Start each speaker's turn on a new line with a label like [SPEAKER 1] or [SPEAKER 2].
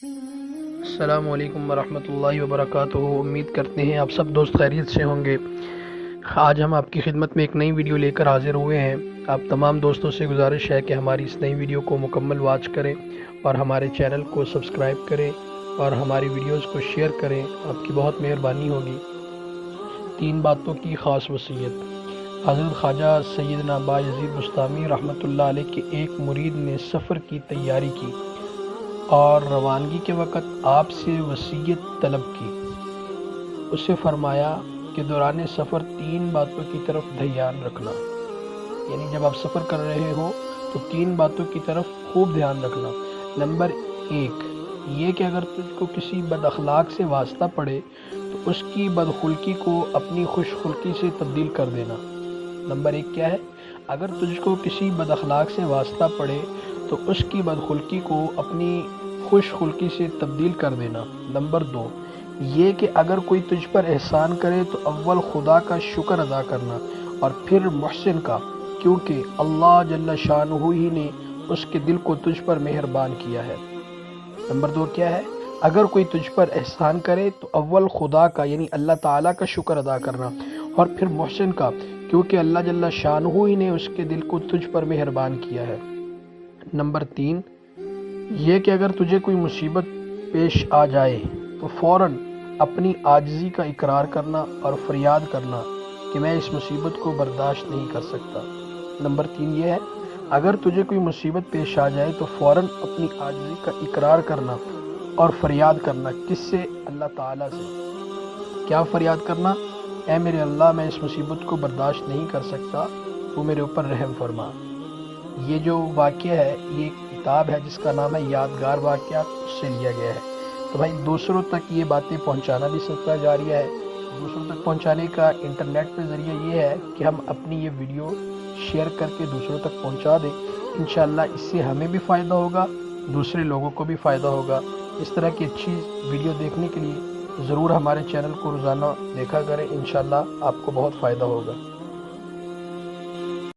[SPEAKER 1] السلام علیکم ورحمۃ اللہ وبرکاتہ۔ امید کرتے ہیں آپ سب دوست خیریت سے ہوں گے۔ آج ہم آپ کی خدمت میں ایک نئی ویڈیو لے کر حاضر ہوئے ہیں۔ آپ تمام دوستوں سے گزارش ہے کہ ہماری اس نئی ویڈیو کو مکمل واچ کریں اور ہمارے چینل کو سبسکرائب کریں اور ہماری ویڈیوز کو شیئر کریں، آپ کی بہت مہربانی ہوگی۔ 3 باتوں کی خاص وصیت۔ حضرت خواجہ سیدنا بایزید بستامی رحمۃ اللہ علیہ کے ایک مرید نے سفر کی تیاری کی اور روانگی کے وقت آپ سے وصیت طلب کی۔ اسے فرمایا کہ دوران سفر 3 باتوں کی طرف دھیان رکھنا، یعنی جب آپ سفر کر رہے ہو تو 3 باتوں کی طرف خوب دھیان رکھنا۔ نمبر 1 یہ کہ اگر تجھ کو کسی بد اخلاق سے واسطہ پڑے تو اس کی بدخلقی کو اپنی خوش خلقی سے تبدیل کر دینا۔ نمبر 1 کیا ہے؟ اگر تجھ کو کسی بد اخلاق سے واسطہ پڑے تو اس کی بدخلقی کو اپنی خوش خلقی سے تبدیل کر دینا۔ نمبر 2 یہ کہ اگر کوئی تجھ پر احسان کرے تو اول خدا کا شکر ادا کرنا اور پھر محسن کا، کیونکہ اللہ جل شانہ ہی نے اس کے دل کو تجھ پر مہربان کیا ہے۔ نمبر 2 کیا ہے؟ اگر کوئی تجھ پر احسان کرے تو اول خدا کا یعنی اللہ تعالیٰ کا شکر ادا کرنا اور پھر محسن کا، کیونکہ اللہ جل شانہ ہی نے اس کے دل کو تجھ پر مہربان کیا ہے۔ نمبر 3 یہ کہ اگر تجھے کوئی مصیبت پیش آ جائے تو فوراً اپنی عاجزی کا اقرار کرنا اور فریاد کرنا کہ میں اس مصیبت کو برداشت نہیں کر سکتا۔ نمبر 3 یہ ہے، اگر تجھے کوئی مصیبت پیش آ جائے تو فوراً اپنی عاجزی کا اقرار کرنا اور فریاد کرنا، کس سے؟ اللہ تعالیٰ سے۔ کیا فریاد کرنا؟ اے میرے اللہ، میں اس مصیبت کو برداشت نہیں کر سکتا، تو میرے اوپر رحم فرما۔ یہ جو واقعہ ہے یہ ایک کتاب ہے جس کا نام ہے یادگار واقعات، اس سے لیا گیا ہے۔ تو بھائی دوسروں تک یہ باتیں پہنچانا بھی صدقہ جاریہ ہے۔ دوسروں تک پہنچانے کا انٹرنیٹ پہ ذریعہ یہ ہے کہ ہم اپنی یہ ویڈیو شیئر کر کے دوسروں تک پہنچا دیں۔ انشاءاللہ اس سے ہمیں بھی فائدہ ہوگا، دوسرے لوگوں کو بھی فائدہ ہوگا۔ اس طرح کی اچھی ویڈیو دیکھنے کے لیے ضرور ہمارے چینل کو روزانہ دیکھا کریں، انشاءاللہ آپ کو بہت فائدہ ہوگا۔